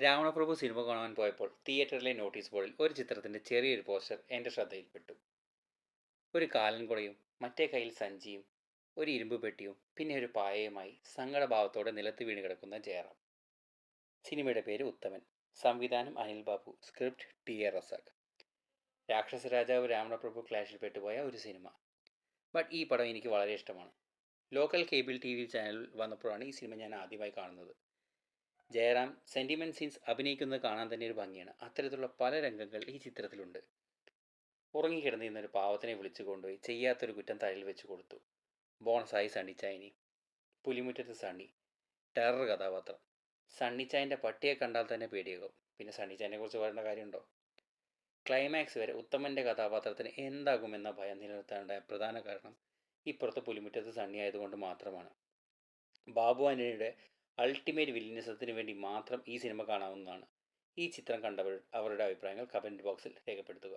Ravanaprabhu cinema കാണാൻ പോയപ്പോൾ തിയേറ്ററിലെ notice ബോർഡിൽ ഒരു ചിത്രത്തിൻ്റെ ചെറിയൊരു പോസ്റ്റർ എൻ്റെ ശ്രദ്ധയിൽപ്പെട്ടു. ഒരു കാലൻകുടയും മറ്റേ കയ്യിൽ സഞ്ചിയും ഒരു ഇരുമ്പ് പെട്ടിയും പിന്നെ ഒരു പായയുമായി സങ്കടഭാവത്തോടെ നിലത്ത് വീണ് കിടക്കുന്ന ജയറാം. സിനിമയുടെ പേര് ഉത്തമൻ. സംവിധാനം അനിൽ ബാബു. Script T A. റസാഖ്. രാക്ഷസ രാജാവ് രാവണപ്രഭു ക്ലാഷിൽ പെട്ടുപോയ ഒരു സിനിമ. ബട്ട് ഈ പടം എനിക്ക് വളരെ ഇഷ്ടമാണ്. ലോക്കൽ കേബിൾ ടി വി ചാനലിൽ വന്നപ്പോഴാണ് ഈ സിനിമ ഞാൻ ആദ്യമായി കാണുന്നത്. ജയറാം സെൻറ്റിമെൻറ്റ് സീൻസ് അഭിനയിക്കുന്നത് കാണാൻ തന്നെ ഒരു ഭംഗിയാണ്. അത്തരത്തിലുള്ള പല രംഗങ്ങൾ ഈ ചിത്രത്തിലുണ്ട്. ഉറങ്ങിക്കിടന്നിരുന്നൊരു പാവത്തിനെ വിളിച്ചു കൊണ്ടുപോയി ചെയ്യാത്തൊരു കുറ്റം തലയിൽ വെച്ച് കൊടുത്തു. ബോണസായി സണ്ണിച്ചായനി. പുലിമുറ്റത്ത് സണ്ണി. ടെറർ കഥാപാത്രം. സണ്ണിച്ചായൻ്റെ പട്ടിയെ കണ്ടാൽ തന്നെ പേടിയാകും. പിന്നെ സണ്ണിച്ചായനെ കുറിച്ച് പറയേണ്ട കാര്യമുണ്ടോ? ക്ലൈമാക്സ് വരെ ഉത്തമൻ്റെ കഥാപാത്രത്തിന് എന്താകുമെന്ന ഭയം നിലനിർത്താനുണ്ടായ പ്രധാന കാരണം ഇപ്പുറത്ത് പുലിമുറ്റത്ത് സണ്ണി ആയതുകൊണ്ട് മാത്രമാണ്. ബാബു ആൻ്റണിയുടെ അൾട്ടിമേറ്റ് വില്ലനിസത്തിന് വേണ്ടി മാത്രം ഈ സിനിമ കാണാവുന്നതാണ്. ഈ ചിത്രം കണ്ടവർ അവരുടെ അഭിപ്രായങ്ങൾ കമൻറ്റ് ബോക്സിൽ രേഖപ്പെടുത്തുക.